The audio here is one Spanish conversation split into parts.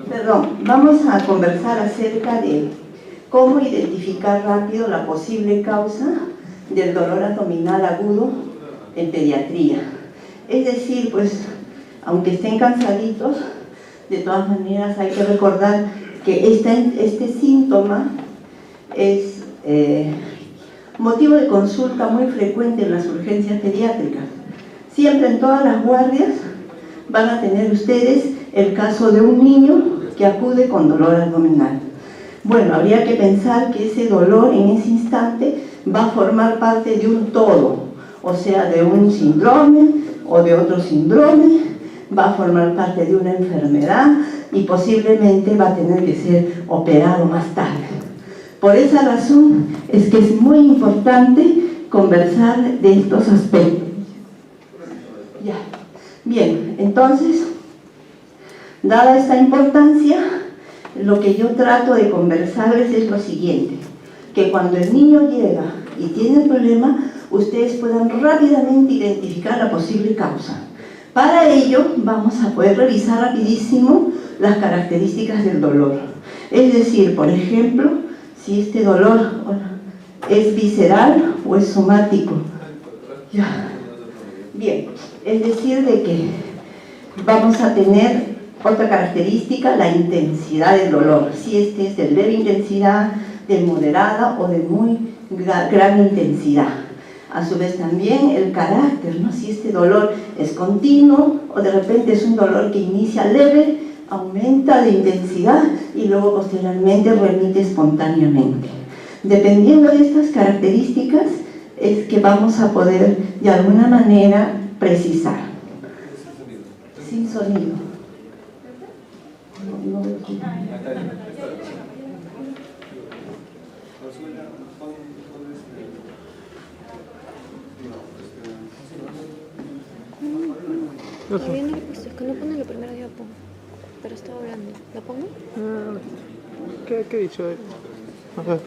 Perdón, vamos a conversar acerca de cómo identificar rápido la posible causa del dolor abdominal agudo en pediatría. Es decir, pues, aunque estén cansaditos, de todas maneras hay que recordar que este síntoma es motivo de consulta muy frecuente en las urgencias pediátricas. Siempre en todas las guardias van a tener ustedes el caso de un niño que acude con dolor abdominal. Bueno, habría que pensar que ese dolor en ese instante va a formar parte de un todo, o sea, de un síndrome o de otro síndrome, va a formar parte de una enfermedad y posiblemente va a tener que ser operado más tarde. Por esa razón es que es muy importante conversar de estos aspectos. Ya. Bien, entonces, dada esta importancia, lo que yo trato de conversarles es lo siguiente, que cuando el niño llega y tiene el problema, ustedes puedan rápidamente identificar la posible causa. Para ello, vamos a poder revisar rapidísimo las características del dolor. Es decir, por ejemplo, si este dolor es visceral o es somático. Ya. Bien, es decir, de que vamos a tener otra característica, la intensidad del dolor. Si este es de leve intensidad, de moderada o de muy gran intensidad. A su vez también el carácter, ¿no? Si este dolor es continuo o de repente es un dolor que inicia leve, aumenta de intensidad y luego posteriormente remite espontáneamente. Dependiendo de estas características es que vamos a poder de alguna manera precisar. Sin sonido. Todavía no lo he puesto, es que no pone la primera diapo, pero estaba hablando. ¿La pongo? ¿Qué he dicho? Ajá.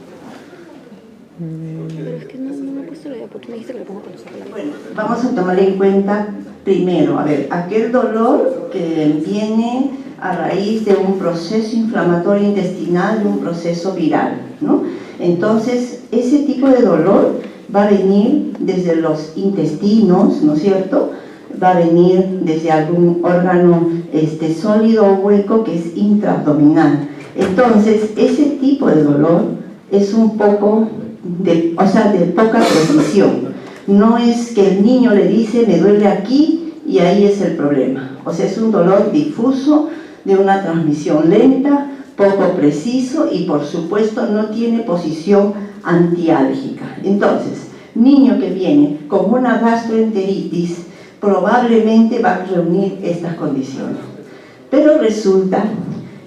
Pero es que no me he puesto la diapo, tú me dijiste que la pongo para usarla. Bueno, vamos a tomar en cuenta primero, a ver, aquel dolor que viene a raíz de un proceso inflamatorio intestinal, de un proceso viral, ¿no? Entonces, ese tipo de dolor va a venir desde los intestinos, ¿no es cierto?, va a venir desde algún órgano sólido o hueco que es intraabdominal. Entonces, ese tipo de dolor es un poco de poca precisión. No es que el niño le dice me duele aquí y ahí es el problema. O sea, es un dolor difuso, de una transmisión lenta, poco preciso y por supuesto no tiene posición antiálgica. Entonces, niño que viene con una gastroenteritis probablemente va a reunir estas condiciones. Pero resulta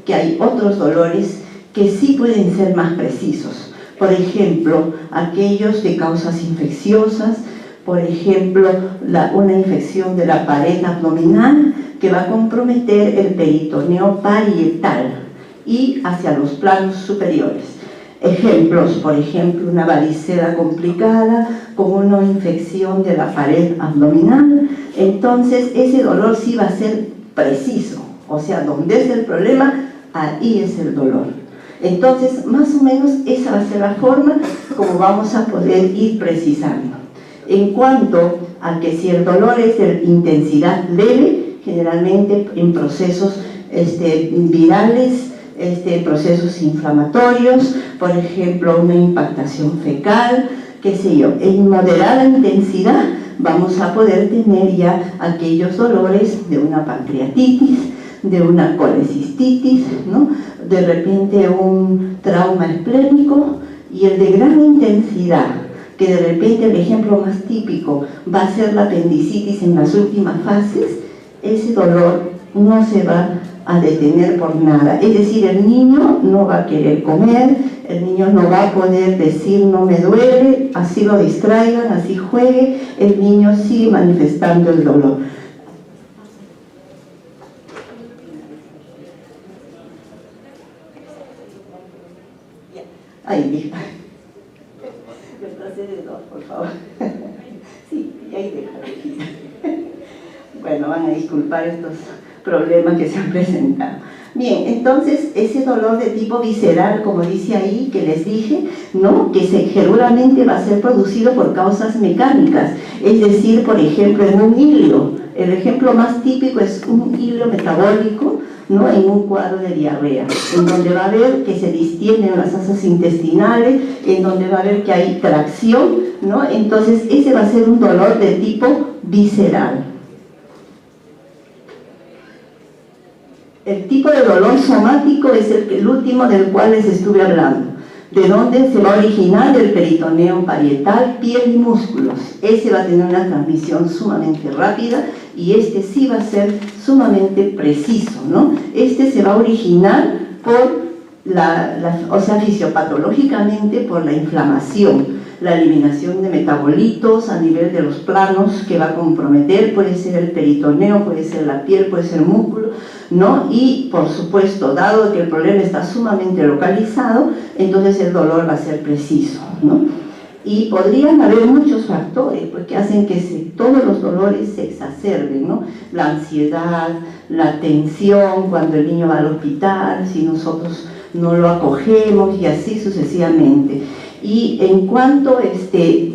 que hay otros dolores que sí pueden ser más precisos. Por ejemplo, aquellos de causas infecciosas, por ejemplo, una infección de la pared abdominal que va a comprometer el peritoneo parietal y hacia los planos superiores. Ejemplos, por ejemplo, una varicela complicada con una infección de la pared abdominal. Entonces, ese dolor sí va a ser preciso, o sea, donde es el problema, ahí es el dolor. Entonces, más o menos esa va a ser la forma como vamos a poder ir precisando. En cuanto a que si el dolor es de intensidad leve, generalmente en procesos virales, procesos inflamatorios, por ejemplo, una impactación fecal, qué sé yo, en moderada intensidad vamos a poder tener ya aquellos dolores de una pancreatitis, de una colecistitis, ¿no?, de repente un trauma esplénico, y el de gran intensidad, que de repente el ejemplo más típico va a ser la apendicitis en las últimas fases, ese dolor no se va a detener por nada. Es decir, el niño no va a querer comer, el niño no va a poder decir no me duele, así lo distraigan, así juegue, el niño sigue manifestando el dolor. Ahí mismo. Retrocede dos, por favor. Sí, y ahí deja. Bueno, bueno, van a disculpar estos problemas que se han presentado. Bien, entonces ese dolor de tipo visceral, como dice ahí, que les dije, ¿no? Que seguramente va a ser producido por causas mecánicas, es decir, por ejemplo, en un hilo. El ejemplo más típico es un hilo metabólico, ¿no? En un cuadro de diarrea, en donde va a ver que se distienden las asas intestinales, en donde va a ver que hay tracción, ¿no? Entonces ese va a ser un dolor de tipo visceral. El tipo de dolor somático es el último del cual les estuve hablando, de donde se va a originar el peritoneo parietal, piel y músculos. Ese va a tener una transmisión sumamente rápida y este sí va a ser sumamente preciso, ¿no? Este se va a originar por o sea, fisiopatológicamente por la inflamación, la eliminación de metabolitos a nivel de los planos que va a comprometer, puede ser el peritoneo, puede ser la piel, puede ser el músculo, ¿no? Y por supuesto, dado que el problema está sumamente localizado, entonces el dolor va a ser preciso, ¿no? Y podrían haber muchos factores pues, que hacen que todos los dolores se exacerben, ¿no? La ansiedad, la tensión cuando el niño va al hospital, si nosotros no lo acogemos y así sucesivamente. Y en cuanto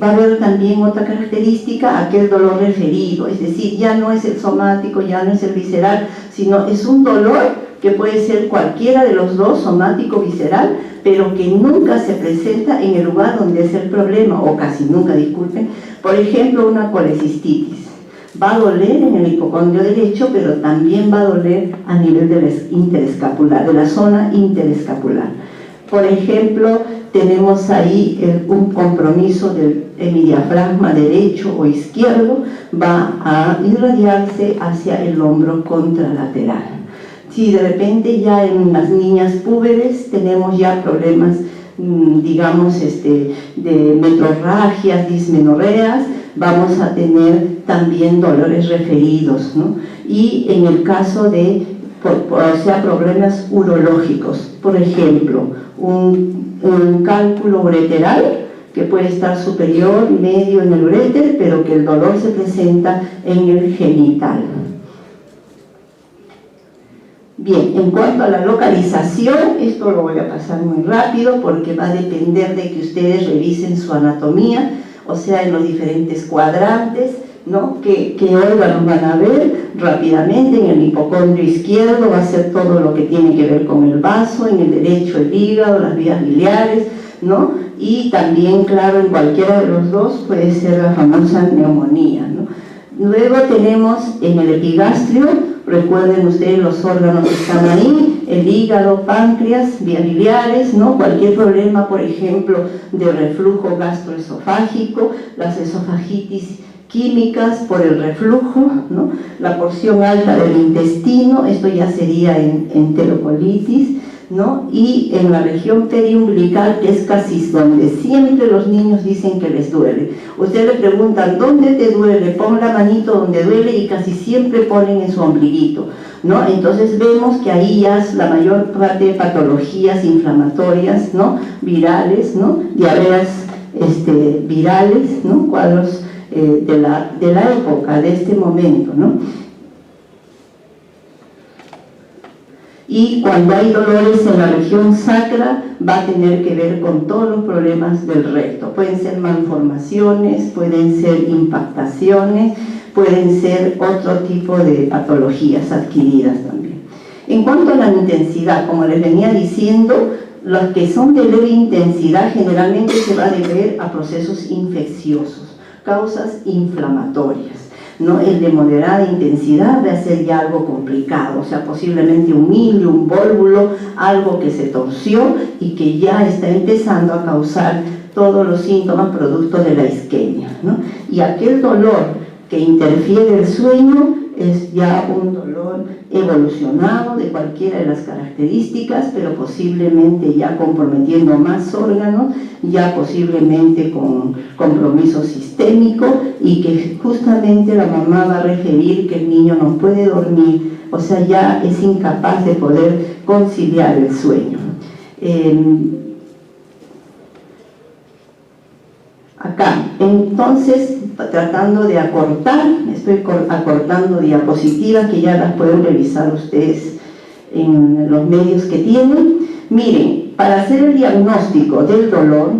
va a haber también otra característica, aquel dolor referido, es decir, ya no es el somático, ya no es el visceral, sino es un dolor que puede ser cualquiera de los dos, somático, visceral, pero que nunca se presenta en el lugar donde es el problema, o casi nunca, disculpen. Por ejemplo, una colecistitis. Va a doler en el hipocondrio derecho, pero también va a doler a nivel de la zona interescapular. Por ejemplo, tenemos ahí un compromiso del hemidiafragma derecho o izquierdo, va a irradiarse hacia el hombro contralateral. Si de repente ya en las niñas púberes tenemos ya problemas, digamos, de metrorragias, dismenorreas, vamos a tener también dolores referidos, ¿no? Y en el caso de, o sea, problemas urológicos, por ejemplo, un cálculo ureteral que puede estar superior, medio en el uréter, pero que el dolor se presenta en el genital. Bien, en cuanto a la localización, esto lo voy a pasar muy rápido porque va a depender de que ustedes revisen su anatomía, o sea, en los diferentes cuadrantes, ¿no? ¿Qué órganos van a ver? Rápidamente, en el hipocondrio izquierdo va a ser todo lo que tiene que ver con el vaso, en el derecho el hígado, las vías biliares, ¿no? Y también, claro, en cualquiera de los dos puede ser la famosa neumonía, ¿no? Luego tenemos en el epigastrio, recuerden ustedes los órganos que están ahí, el hígado, páncreas, vías biliares, ¿no? Cualquier problema, por ejemplo, de reflujo gastroesofágico, las esofagitis químicas por el reflujo, ¿no? La porción alta del intestino, esto ya sería en enterocolitis, ¿no? Y en la región periumbilical, que es casi donde siempre los niños dicen que les duele. Ustedes le preguntan, ¿dónde te duele? Pon la manito donde duele y casi siempre ponen en su ombliguito, ¿no? Entonces vemos que ahí ya es la mayor parte de patologías inflamatorias, ¿no? Virales, ¿no? Diarreas virales, ¿no? Cuadros de la época, de este momento, ¿no? Y cuando hay dolores en la región sacra, va a tener que ver con todos los problemas del recto. Pueden ser malformaciones, pueden ser impactaciones, pueden ser otro tipo de patologías adquiridas también. En cuanto a la intensidad, como les venía diciendo, los que son de leve intensidad generalmente se va a deber a procesos infecciosos, causas inflamatorias, ¿no? El de moderada intensidad va a ser ya algo complicado, o sea, posiblemente un hilio, un vólvulo, algo que se torció y que ya está empezando a causar todos los síntomas producto de la isquemia, ¿no? Y aquel dolor que interfiere el sueño es ya un dolor evolucionado de cualquiera de las características, pero posiblemente ya comprometiendo más órganos, ya posiblemente con compromiso sistémico, y que justamente la mamá va a referir que el niño no puede dormir, o sea, ya es incapaz de poder conciliar el sueño. acá. Entonces, tratando de acortar, estoy acortando diapositivas que ya las pueden revisar ustedes en los medios que tienen. Miren, para hacer el diagnóstico del dolor,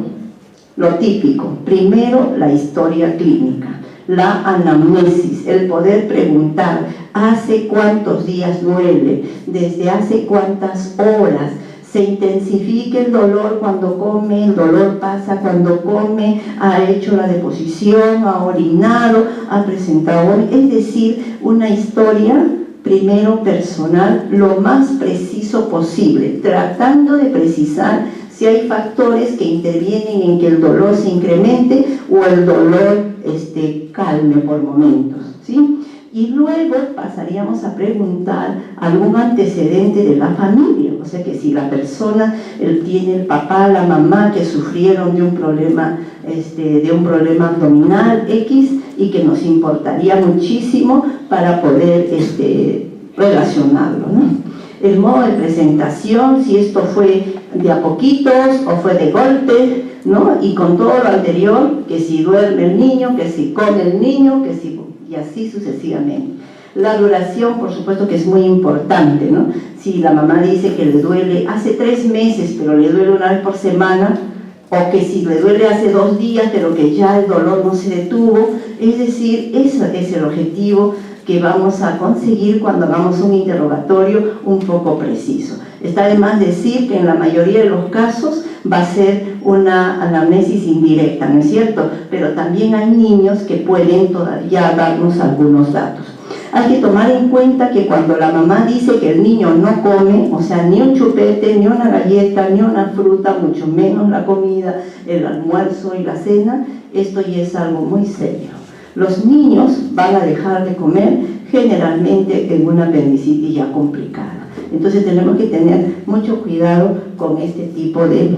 lo típico, primero la historia clínica, la anamnesis, el poder preguntar, ¿hace cuántos días duele? ¿Desde hace cuántas horas? Se intensifica el dolor cuando come, el dolor pasa cuando come, ha hecho la deposición, ha orinado, ha presentado, es decir, una historia primero personal, lo más preciso posible, tratando de precisar si hay factores que intervienen en que el dolor se incremente o el dolor calme por momentos, ¿sí? Y luego pasaríamos a preguntar algún antecedente de la familia, o sea que si la persona tiene el papá, la mamá que sufrieron de un problema abdominal X y que nos importaría muchísimo para poder relacionarlo, ¿no? El modo de presentación, si esto fue de a poquitos o fue de golpe, ¿no? Y con todo lo anterior, que si duerme el niño, que si come el niño, que si... y así sucesivamente. La duración, por supuesto que es muy importante, ¿no? Si la mamá dice que le duele hace 3 meses, pero le duele una vez por semana, o que si le duele hace 2 días, pero que ya el dolor no se detuvo, es decir, ese es el objetivo que vamos a conseguir cuando hagamos un interrogatorio un poco preciso. Está de más decir que en la mayoría de los casos va a ser una anamnesis indirecta, ¿no es cierto? Pero también hay niños que pueden todavía darnos algunos datos. Hay que tomar en cuenta que cuando la mamá dice que el niño no come, o sea, ni un chupete, ni una galleta, ni una fruta, mucho menos la comida, el almuerzo y la cena, esto ya es algo muy serio. Los niños van a dejar de comer generalmente en una apendicitis ya complicada. Entonces tenemos que tener mucho cuidado con este tipo de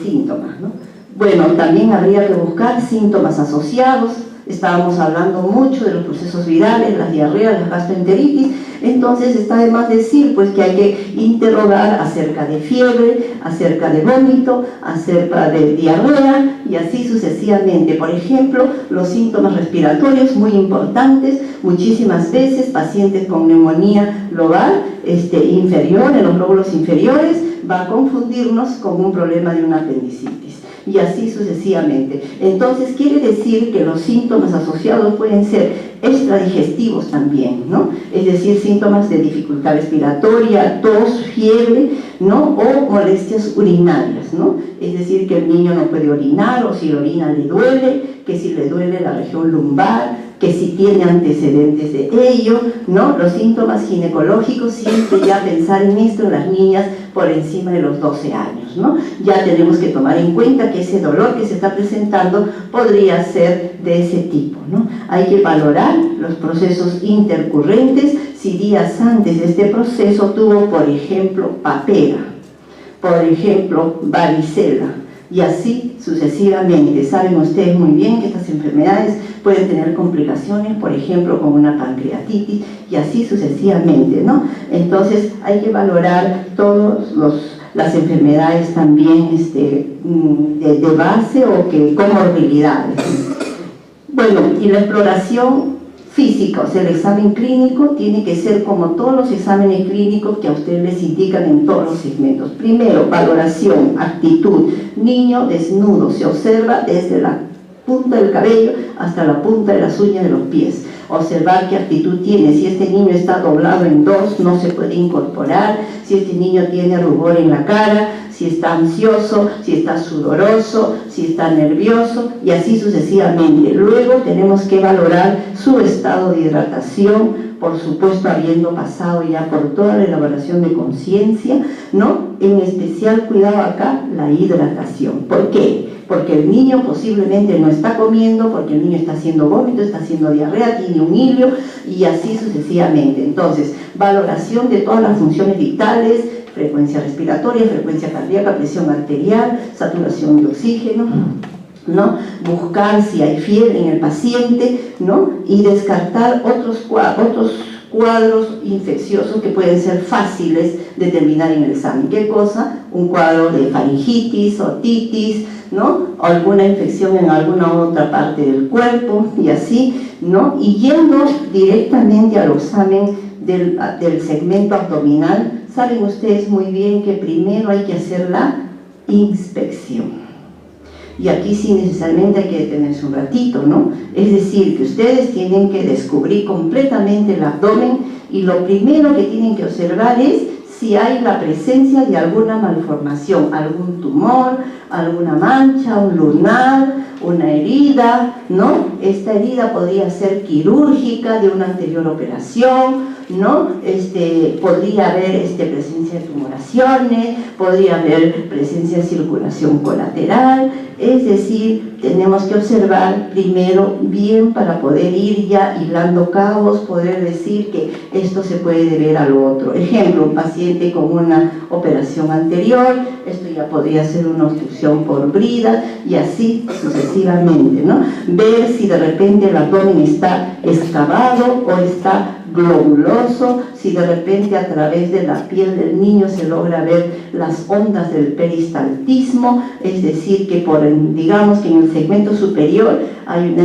síntomas, ¿no? Bueno, también habría que buscar síntomas asociados. Estábamos hablando mucho de los procesos virales, las diarreas, las gastroenteritis. Entonces está de más decir pues que hay que interrogar acerca de fiebre, acerca de vómito, acerca de diarrea y así sucesivamente. Por ejemplo, los síntomas respiratorios muy importantes, muchísimas veces pacientes con neumonía lobar inferior, en los lóbulos inferiores, va a confundirnos con un problema de una apendicitis y así sucesivamente. Entonces quiere decir que los síntomas asociados pueden ser extradigestivos también, ¿no? Es decir, síntomas de dificultad respiratoria, tos, fiebre, ¿no? O molestias urinarias, ¿no? Es decir, que el niño no puede orinar o si le orina le duele, que si le duele la región lumbar, que si tiene antecedentes de ello, ¿no? Los síntomas ginecológicos, siempre ya pensar en esto en las niñas por encima de los 12 años, ¿no? Ya tenemos que tomar en cuenta que ese dolor que se está presentando podría ser de ese tipo, ¿no? Hay que valorar los procesos intercurrentes, si días antes de este proceso tuvo, por ejemplo, papera, por ejemplo, varicela, y así sucesivamente. Saben ustedes muy bien que estas enfermedades pueden tener complicaciones, por ejemplo, con una pancreatitis, y así sucesivamente, ¿no? Entonces hay que valorar todas las enfermedades también de base o que comorbilidades. Bueno, y la exploración física, o sea, el examen clínico tiene que ser como todos los exámenes clínicos que a ustedes les indican en todos los segmentos. Primero, valoración, actitud. Niño desnudo, se observa desde la punta del cabello hasta la punta de las uñas de los pies. Observar qué actitud tiene. Si este niño está doblado en dos, no se puede incorporar. Si este niño tiene rubor en la cara, si está ansioso, si está sudoroso, si está nervioso y así sucesivamente. Luego tenemos que valorar su estado de hidratación, por supuesto habiendo pasado ya por toda la elaboración de conciencia, ¿no? En especial cuidado acá, la hidratación. ¿Por qué? Porque el niño posiblemente no está comiendo, porque el niño está haciendo vómito, está haciendo diarrea, tiene un hilio y así sucesivamente. Entonces, valoración de todas las funciones vitales, frecuencia respiratoria, frecuencia cardíaca, presión arterial, saturación de oxígeno, ¿no? Buscar si hay fiebre en el paciente, ¿no? Y descartar otros cuadros infecciosos que pueden ser fáciles de determinar en el examen. ¿Qué cosa? Un cuadro de faringitis, otitis, ¿no? O alguna infección en alguna otra parte del cuerpo y así, ¿no? Y yendo directamente al examen del segmento abdominal, saben ustedes muy bien que primero hay que hacer la inspección. Y aquí sí necesariamente hay que detenerse un ratito, ¿no? Es decir, que ustedes tienen que descubrir completamente el abdomen y lo primero que tienen que observar es si hay la presencia de alguna malformación, algún tumor, alguna mancha, un lunar, una herida, ¿no? Esta herida podría ser quirúrgica de una anterior operación, ¿no? Podría haber presencia de tumoraciones, podría haber presencia de circulación colateral, es decir, tenemos que observar primero bien para poder ir ya hilando cabos, poder decir que esto se puede deber al otro. Ejemplo, un paciente con una operación anterior, esto ya podría ser una obstrucción por brida y así sucesivamente, ¿no? Ver si de repente el abdomen está excavado o está globuloso, si de repente a través de la piel del niño se logra ver las ondas del peristaltismo, es decir, que digamos que en el segmento superior hay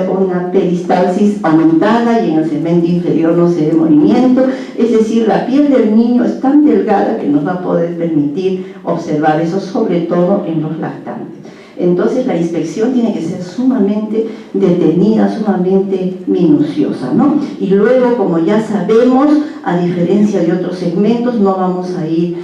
una peristalsis aumentada y en el segmento inferior no se ve movimiento, es decir, la piel del niño es tan delgada que nos va a poder permitir observar eso, sobre todo en los lactantes. Entonces la inspección tiene que ser sumamente detenida, sumamente minuciosa, ¿no? Y luego, como ya sabemos, a diferencia de otros segmentos, no vamos a ir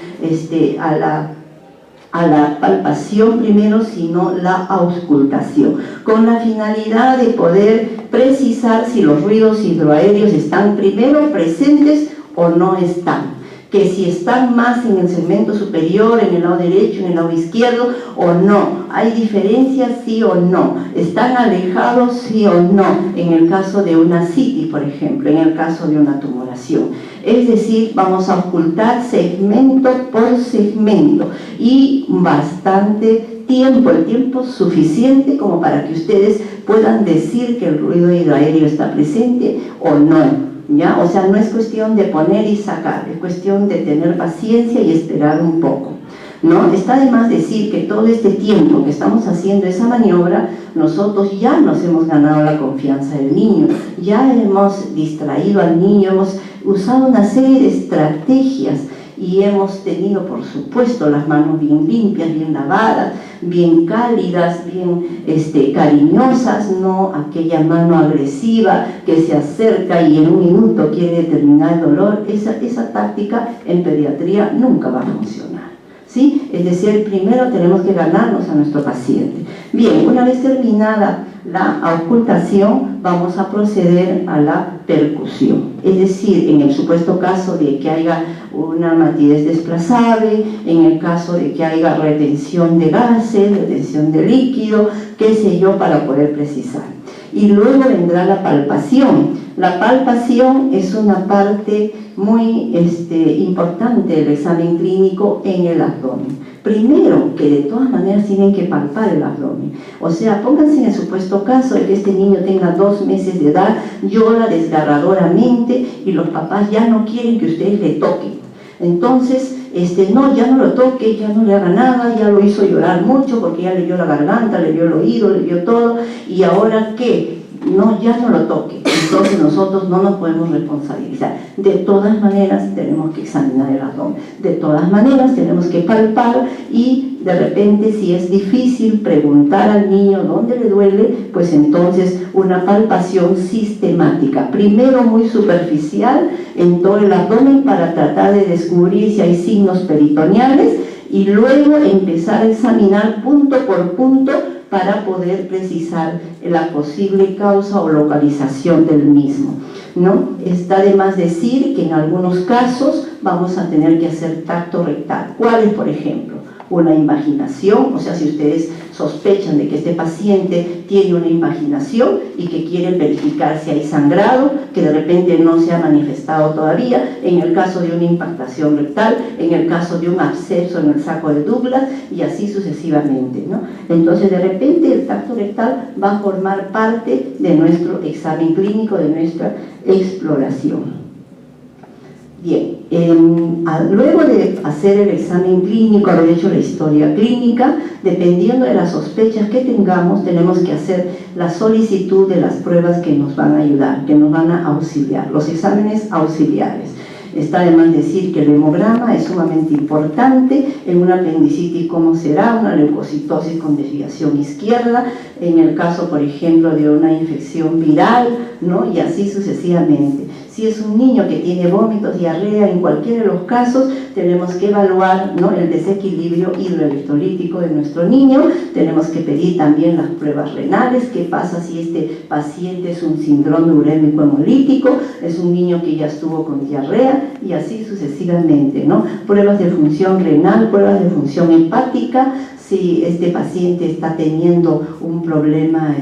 a la palpación primero, sino la auscultación, con la finalidad de poder precisar si los ruidos hidroaéreos están primero presentes o no están, que si están más en el segmento superior, en el lado derecho, en el lado izquierdo o no, hay diferencias sí o no, están alejados sí o no, en el caso de una citis, por ejemplo, en el caso de una tumoración. Es decir, vamos a ocultar segmento por segmento y bastante tiempo, el tiempo suficiente como para que ustedes puedan decir que el ruido hidroaéreo está presente o no. ¿Ya? O sea, no es cuestión de poner y sacar, es cuestión de tener paciencia y esperar un poco, ¿no? Está de más decir que todo este tiempo que estamos haciendo esa maniobra, nosotros ya nos hemos ganado la confianza del niño, ya hemos distraído al niño, hemos usado una serie de estrategias y hemos tenido, por supuesto, las manos bien limpias, bien lavadas, bien cálidas, bien cariñosas, no aquella mano agresiva que se acerca y en un minuto quiere determinar el dolor. Esa táctica en pediatría nunca va a funcionar, ¿sí? Es decir, primero tenemos que ganarnos a nuestro paciente. Bien, una vez terminada la auscultación, vamos a proceder a la percusión. Es decir, en el supuesto caso de que haya una matidez desplazable, en el caso de que haya retención de gases, retención de líquido, qué sé yo, para poder precisar. Y luego vendrá la palpación. La palpación es una parte muy importante del examen clínico en el abdomen. Primero, que de todas maneras tienen que palpar el abdomen. O sea, pónganse en el supuesto caso de que este niño tenga 2 meses de edad, llora desgarradoramente y los papás ya no quieren que ustedes le toquen. Entonces, no, ya no lo toque, ya no le haga nada, ya lo hizo llorar mucho porque ya le vio la garganta, le vio el oído, le vio todo, y ahora ¿qué? No, ya no lo toque. Entonces nosotros no nos podemos responsabilizar. De todas maneras tenemos que examinar el abdomen, de todas maneras tenemos que palpar y de repente si es difícil preguntar al niño dónde le duele, pues entonces una palpación sistemática, primero muy superficial en todo el abdomen para tratar de descubrir si hay signos peritoneales y luego empezar a examinar punto por punto para poder precisar la posible causa o localización del mismo, ¿no? Está de más decir que en algunos casos vamos a tener que hacer tacto rectal. ¿Cuáles, por ejemplo? Una invaginación, o sea, si ustedes sospechan de que este paciente tiene una invaginación y que quieren verificar si hay sangrado, que de repente no se ha manifestado todavía, en el caso de una impactación rectal, en el caso de un absceso en el saco de Douglas y así sucesivamente, ¿no? Entonces, de repente el tacto rectal va a formar parte de nuestro examen clínico, de nuestra exploración. Bien, luego de hacer el examen clínico, haber hecho la historia clínica, dependiendo de las sospechas que tengamos, tenemos que hacer la solicitud de las pruebas que nos van a ayudar, que nos van a auxiliar, los exámenes auxiliares. Está de más decir que el hemograma es sumamente importante en una apendicitis, como será una leucocitosis con desviación izquierda, en el caso, por ejemplo, de una infección viral, ¿no? Y así sucesivamente. Si es un niño que tiene vómitos, diarrea, en cualquiera de los casos, tenemos que evaluar, ¿no?, el desequilibrio hidroelectrolítico de nuestro niño. Tenemos que pedir también las pruebas renales. ¿Qué pasa si este paciente es un síndrome urémico hemolítico? Es un niño que ya estuvo con diarrea, y así sucesivamente, ¿no? Pruebas de función renal, pruebas de función hepática, si este paciente está teniendo un problema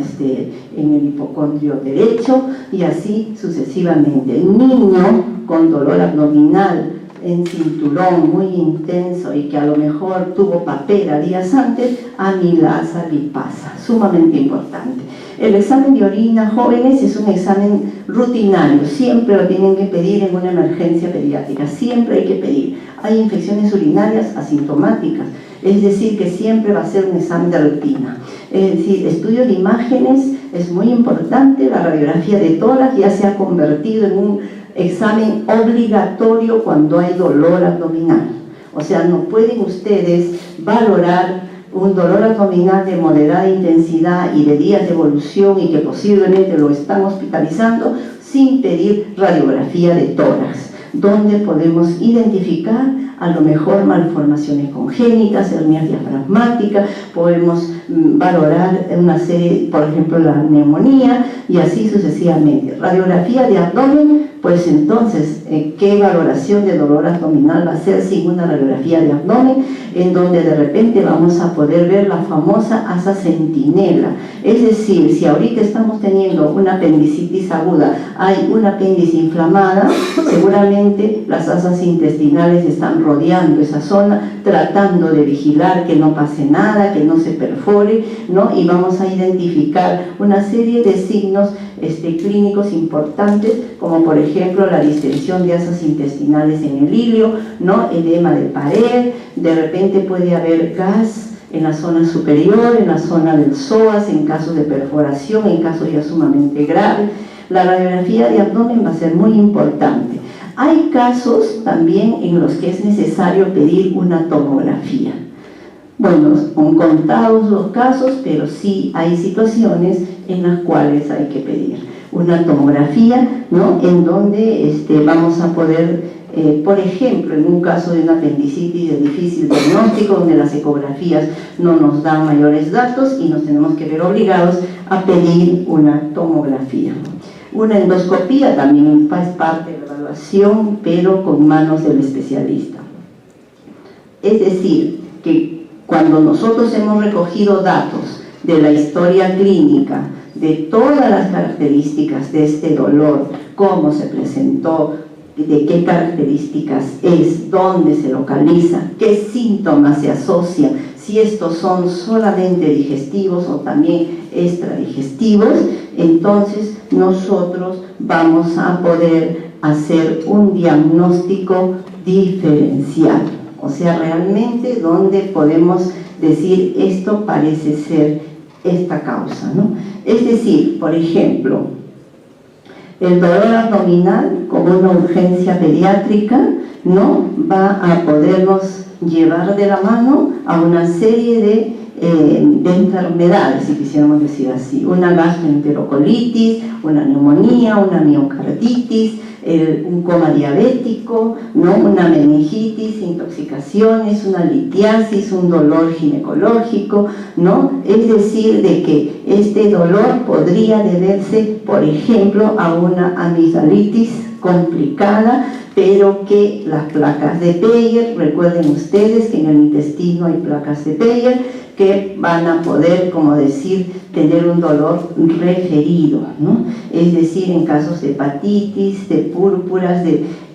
en el hipocondrio derecho, y así sucesivamente. El niño con dolor abdominal en cinturón muy intenso y que a lo mejor tuvo papera días antes, amilasa lipasa, sumamente importante. El examen de orina, jóvenes, es un examen rutinario, siempre lo tienen que pedir en una emergencia pediátrica, siempre hay que pedir. Hay infecciones urinarias asintomáticas, es decir, que siempre va a ser un examen de rutina. Es decir, estudio de imágenes es muy importante. La radiografía de tórax ya se ha convertido en un examen obligatorio cuando hay dolor abdominal. O sea, no pueden ustedes valorar un dolor abdominal de moderada intensidad y de días de evolución y que posiblemente lo están hospitalizando sin pedir radiografía de tórax, donde podemos identificar a lo mejor malformaciones congénitas, hernias diafragmáticas, podemos valorar una serie, por ejemplo, la neumonía, y así sucesivamente. Radiografía de abdomen, pues entonces, ¿qué valoración de dolor abdominal va a ser sin una radiografía de abdomen? En donde de repente vamos a poder ver la famosa asa centinela. Es decir, si ahorita estamos teniendo una apendicitis aguda, hay un apéndice inflamada, seguramente las asas intestinales están rodeando esa zona, tratando de vigilar que no pase nada, que no se perfore, ¿no? Y vamos a identificar una serie de signos clínicos importantes, como por ejemplo la distensión de asas intestinales en el ilio, ¿no?, edema de pared, de repente puede haber gas en la zona superior, en la zona del psoas, en casos de perforación, en casos ya sumamente graves. La radiografía de abdomen va a ser muy importante. Hay casos también en los que es necesario pedir una tomografía. Bueno, son contados los casos, pero sí hay situaciones en las cuales hay que pedir una tomografía, ¿no?, en donde vamos a poder, por ejemplo, en un caso de una apendicitis de difícil diagnóstico, donde las ecografías no nos dan mayores datos y nos tenemos que ver obligados a pedir una tomografía. Una endoscopía también es parte de la evaluación, pero con manos del especialista. Es decir, que cuando nosotros hemos recogido datos de la historia clínica, de todas las características de este dolor, cómo se presentó, de qué características es, dónde se localiza, qué síntomas se asocian, si estos son solamente digestivos o también extradigestivos, entonces nosotros vamos a poder hacer un diagnóstico diferencial. O sea, realmente donde podemos decir esto parece ser esta causa, ¿no? Es decir, por ejemplo, el dolor abdominal como una urgencia pediátrica no va a podernos llevar de la mano a una serie de enfermedades, si quisiéramos decir así, una gastroenterocolitis, una neumonía, una miocarditis, un coma diabético, ¿no?, una meningitis, intoxicaciones, una litiasis, un dolor ginecológico, ¿no? Es decir, de que este dolor podría deberse, por ejemplo, a una amigdalitis complicada, pero que las placas de Peyer, recuerden ustedes que en el intestino hay placas de Peyer que van a poder, como decir, tener un dolor referido, ¿no? Es decir, en casos de hepatitis, de púrpuras,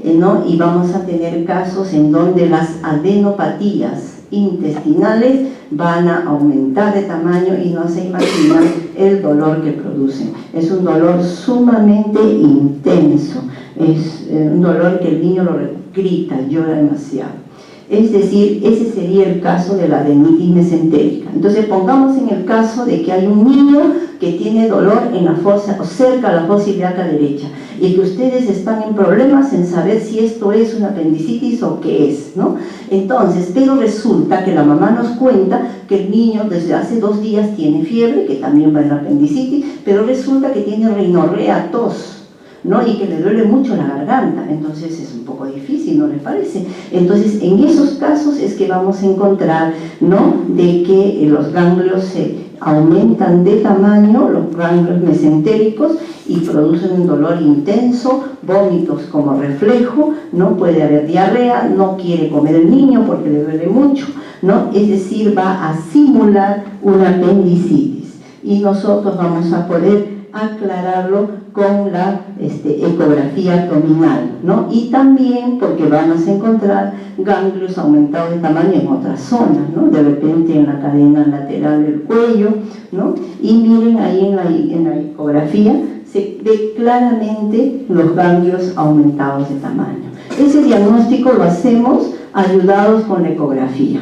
¿no? Y vamos a tener casos en donde las adenopatías intestinales van a aumentar de tamaño y no se imaginan el dolor que producen. Es un dolor sumamente intenso, Es un dolor que el niño lo grita, llora demasiado. Es decir, ese sería el caso de la adenitis mesentérica. Entonces pongamos en el caso de que hay un niño que tiene dolor en la fosa o cerca a la fosa ilíaca derecha y que ustedes están en problemas en saber si esto es una apendicitis o qué es, ¿no? Entonces, pero resulta que la mamá nos cuenta que el niño desde hace 2 días tiene fiebre, que también va en la apendicitis, pero resulta que tiene rinorrea, tos, ¿no? Y que le duele mucho la garganta. Entonces es un poco difícil, ¿no les parece? Entonces en esos casos es que vamos a encontrar, ¿no?, de que los ganglios se aumentan de tamaño, los ganglios mesentéricos, y producen un dolor intenso, vómitos como reflejo, no puede haber diarrea, no quiere comer el niño porque le duele mucho, ¿no? Es decir, va a simular una apendicitis y nosotros vamos a poder aclararlo con la ecografía abdominal, ¿no? Y también porque vamos a encontrar ganglios aumentados de tamaño en otras zonas, ¿no? De repente en la cadena lateral del cuello, ¿no? Y miren ahí en la ecografía se ve claramente los ganglios aumentados de tamaño. Ese diagnóstico lo hacemos ayudados con la ecografía.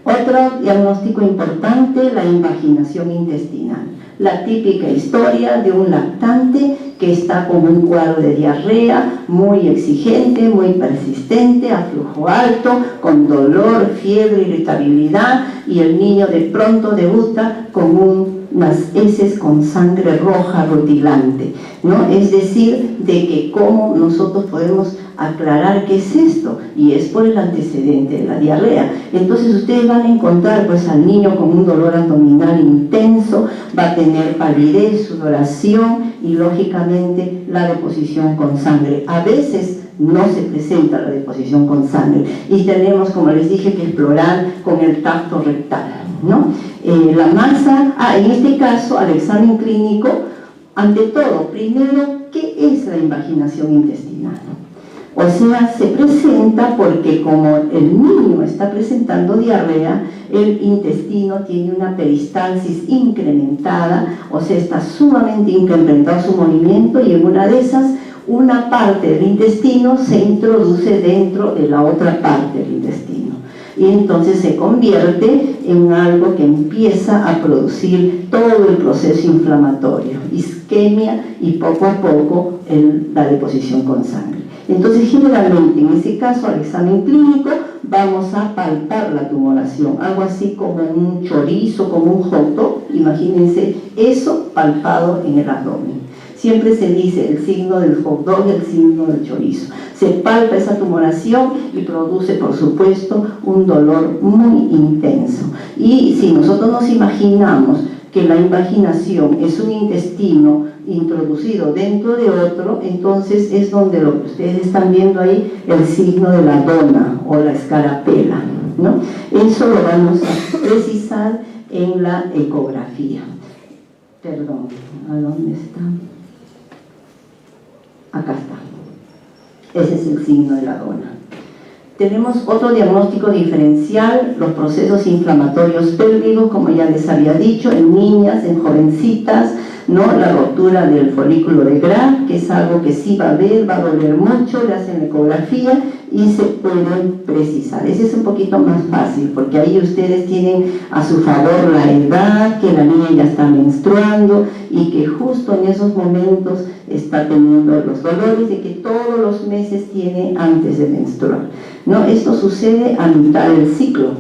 Otro diagnóstico importante, la invaginación intestinal. La típica historia de un lactante que está con un cuadro de diarrea muy exigente, muy persistente, a flujo alto, con dolor, fiebre, irritabilidad, y el niño de pronto debuta con unas heces con sangre roja rutilante, ¿no? Es decir, de que cómo nosotros podemos aclarar qué es esto, y es por el antecedente de la diarrea. Entonces ustedes van a encontrar pues al niño con un dolor abdominal intenso, va a tener palidez, sudoración y lógicamente la deposición con sangre. A veces no se presenta la deposición con sangre y tenemos, como les dije, que explorar con el tacto rectal, ¿no? La masa, en este caso al examen clínico, ante todo, primero, ¿qué es la invaginación intestinal? O sea, se presenta porque como el niño está presentando diarrea, el intestino tiene una peristalsis incrementada, o sea, está sumamente incrementado su movimiento, y en una de esas, una parte del intestino se introduce dentro de la otra parte del intestino. Y entonces se convierte en algo que empieza a producir todo el proceso inflamatorio, isquemia y poco a poco la deposición con sangre. Entonces generalmente en ese caso al examen clínico vamos a palpar la tumoración, algo así como un chorizo, como un hot dog, imagínense eso palpado en el abdomen. Siempre se dice el signo del hot dog y el signo del chorizo. Se palpa esa tumoración y produce, por supuesto, un dolor muy intenso. Y si nosotros nos imaginamos que la invaginación es un intestino introducido dentro de otro, entonces es donde lo que ustedes están viendo ahí, el signo de la dona o la escarapela, ¿no? Eso lo vamos a precisar en la ecografía. Perdón, ¿a dónde está? Acá está. Ese es el signo de la dona. Tenemos otro diagnóstico diferencial, los procesos inflamatorios pélvicos, como ya les había dicho, en niñas, en jovencitas, ¿no? La rotura del folículo de Graf, que es algo que sí va a ver, va a doler mucho, le hacen ecografía y se pueden precisar. Ese es un poquito más fácil, porque ahí ustedes tienen a su favor la edad, que la niña ya está menstruando y que justo en esos momentos está teniendo los dolores de que todos los meses tiene antes de menstruar, ¿no? Esto sucede a mitad del ciclo.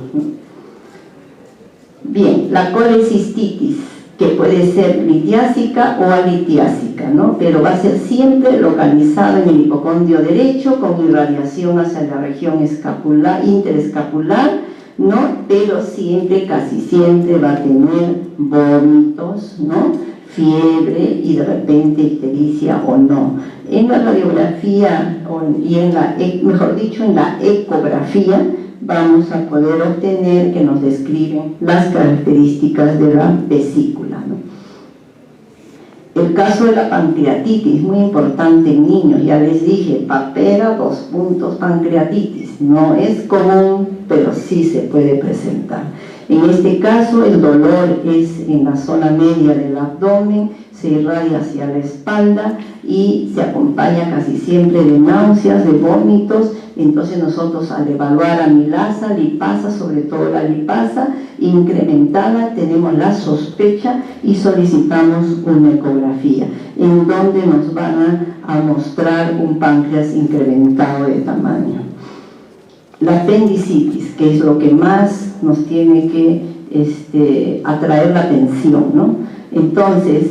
Bien, la colecistitis, que puede ser litiásica o alitiásica, ¿no? Pero va a ser siempre localizada en el hipocondrio derecho, con irradiación hacia la región escapular, interescapular, ¿no? Pero siempre, casi siempre va a tener vómitos, ¿no? Fiebre y de repente ictericia o no. En la radiografía y mejor dicho, en la ecografía, vamos a poder obtener que nos describen las características de la vesícula, ¿no? El caso de la pancreatitis, muy importante en niños, ya les dije, papera, pancreatitis, no es común, pero sí se puede presentar. En este caso, el dolor es en la zona media del abdomen, se irradia hacia la espalda y se acompaña casi siempre de náuseas, de vómitos. Entonces nosotros, al evaluar amilasa, lipasa, sobre todo la lipasa incrementada, tenemos la sospecha y solicitamos una ecografía en donde nos van a mostrar un páncreas incrementado de tamaño. La apendicitis, que es lo que más nos tiene que atraer la atención, ¿no? Entonces,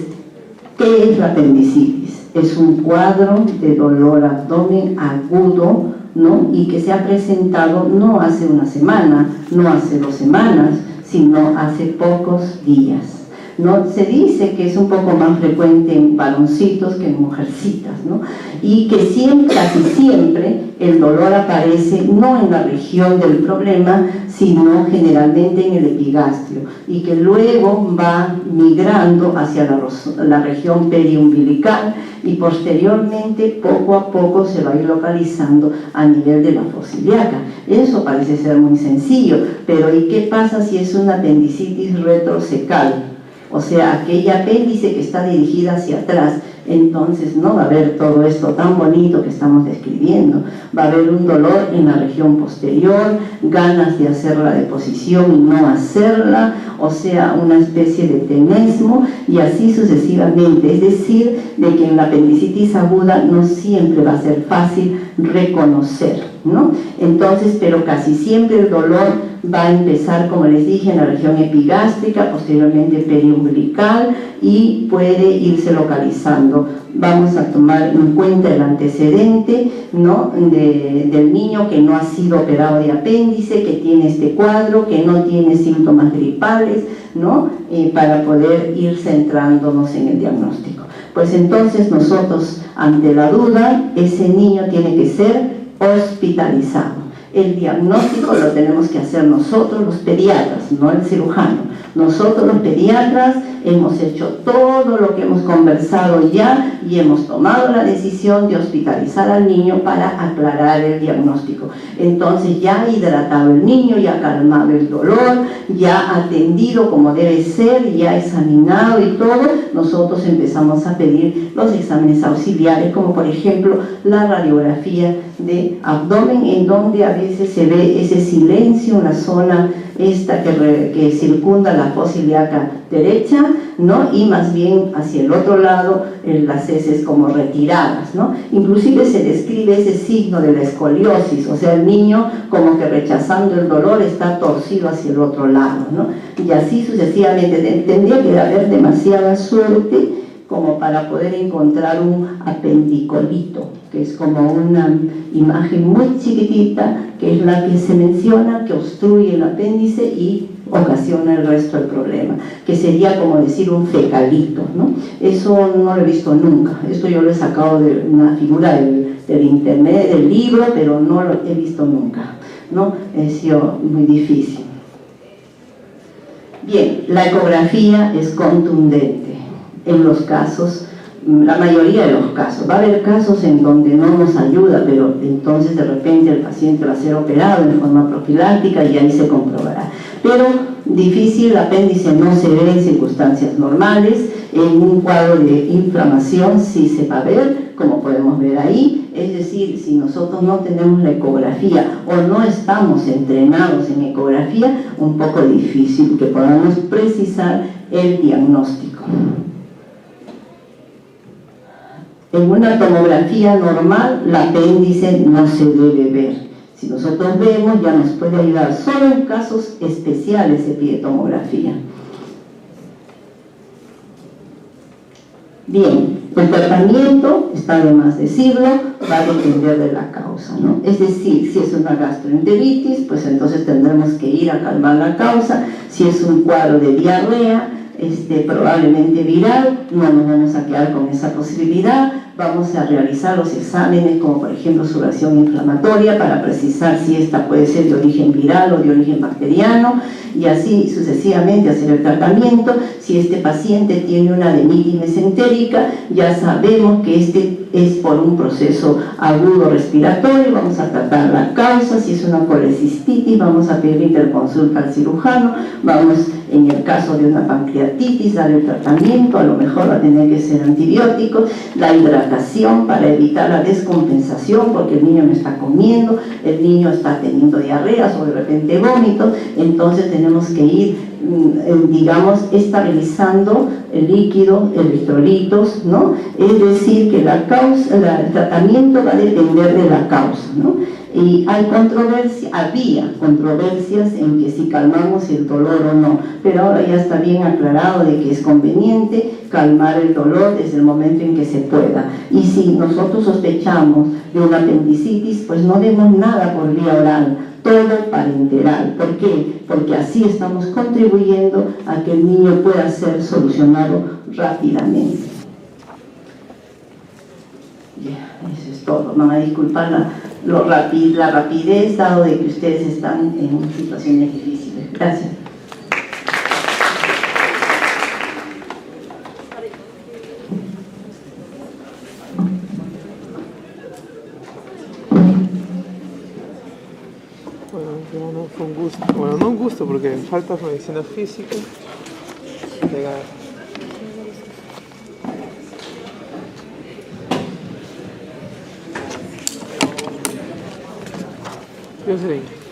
¿qué es la apendicitis? Es un cuadro de dolor abdomen agudo, ¿no? Y que se ha presentado no hace una semana, no hace 2 semanas, sino hace pocos días, ¿no? Se dice que es un poco más frecuente en varoncitos que en mujercitas, ¿no? Y que casi siempre el dolor aparece no en la región del problema, sino generalmente en el epigastrio, y que luego va migrando hacia la región periumbilical y posteriormente poco a poco se va a ir localizando a nivel de la fosa ilíaca. Eso parece ser muy sencillo, pero ¿y qué pasa si es una apendicitis retrocecal? O sea, aquella apéndice que está dirigida hacia atrás. Entonces no va a haber todo esto tan bonito que estamos describiendo. Va a haber un dolor en la región posterior, ganas de hacer la deposición y no hacerla, o sea, una especie de tenesmo y así sucesivamente. Es decir, de que en la apendicitis aguda no siempre va a ser fácil reconocer, ¿no? Entonces, pero casi siempre el dolor va a empezar, como les dije, en la región epigástrica, posteriormente periumbilical y puede irse localizando. Vamos a tomar en cuenta el antecedente, ¿no? del niño que no ha sido operado de apéndice, que tiene este cuadro, que no tiene síntomas gripales, ¿no? Para poder ir centrándonos en el diagnóstico. Pues entonces nosotros, ante la duda, ese niño tiene que ser hospitalizado. El diagnóstico lo tenemos que hacer nosotros los pediatras, no el cirujano. Nosotros los pediatras hemos hecho todo lo que hemos conversado ya y hemos tomado la decisión de hospitalizar al niño para aclarar el diagnóstico. Entonces ya hidratado el niño, ya calmado el dolor, ya atendido como debe ser, ya examinado y todo, nosotros empezamos a pedir los exámenes auxiliares, como por ejemplo la radiografía de abdomen, en donde a veces se ve ese silencio en la zona esta que circunda la fosa ilíaca derecha, ¿no? Y más bien hacia el otro lado las heces como retiradas, ¿no? Inclusive se describe ese signo de la escoliosis, o sea, el niño como que rechazando el dolor está torcido hacia el otro lado, ¿no? Y así sucesivamente. Tendría que haber demasiada suerte como para poder encontrar un apendicolito, que es como una imagen muy chiquitita, que es la que se menciona, que obstruye el apéndice y ocasiona el resto del problema, que sería como decir un fecalito, ¿no? Eso no lo he visto nunca. Esto yo lo he sacado de una figura del internet, del libro, pero no lo he visto nunca, ¿no? Ha sido muy difícil. Bien, la ecografía es contundente en los casos, la mayoría de los casos. Va a haber casos en donde no nos ayuda, pero entonces de repente el paciente va a ser operado en forma profiláctica y ahí se comprobará. Pero difícil, el apéndice no se ve en circunstancias normales. En un cuadro de inflamación sí se va a ver, como podemos ver ahí. Es decir, si nosotros no tenemos la ecografía o no estamos entrenados en ecografía, un poco difícil que podamos precisar el diagnóstico. En una tomografía normal, el apéndice no se debe ver. Si nosotros vemos, ya nos puede ayudar solo en casos especiales se pide tomografía. Bien, el tratamiento, está de más decirlo, va a depender de la causa, ¿no? Es decir, si es una gastroenteritis, pues entonces tendremos que ir a calmar la causa. Si es un cuadro de diarrea, probablemente viral, no nos vamos a quedar con esa posibilidad. Vamos a realizar los exámenes como por ejemplo su reacción inflamatoria para precisar si esta puede ser de origen viral o de origen bacteriano y así sucesivamente hacer el tratamiento. Si este paciente tiene una adenitis mesentérica, ya sabemos que este es por un proceso agudo respiratorio, vamos a tratar la causa. Si es una colecistitis, vamos a pedir interconsulta al cirujano, vamos en el caso de una pancreatitis dar el tratamiento, a lo mejor va a tener que ser antibióticos, la hidratación para evitar la descompensación porque el niño no está comiendo, el niño está teniendo diarreas o de repente vómitos, entonces tenemos que ir, digamos, estabilizando el líquido, electrolitos, ¿no? Es decir, que la causa, el tratamiento va a depender de la causa, ¿no? Y hay había controversias en que si calmamos el dolor o no, pero ahora ya está bien aclarado de que es conveniente calmar el dolor desde el momento en que se pueda. Y si nosotros sospechamos de una apendicitis, pues no demos nada por vía oral, todo parenteral. ¿Por qué? Porque así estamos contribuyendo a que el niño pueda ser solucionado rápidamente. Eso es todo. Van a disculpar la rapidez, dado de que ustedes están en situaciones difíciles. Gracias. Bueno, ya no fue un gusto. Bueno, no un gusto porque falta medicina física. Legal. Yo sé.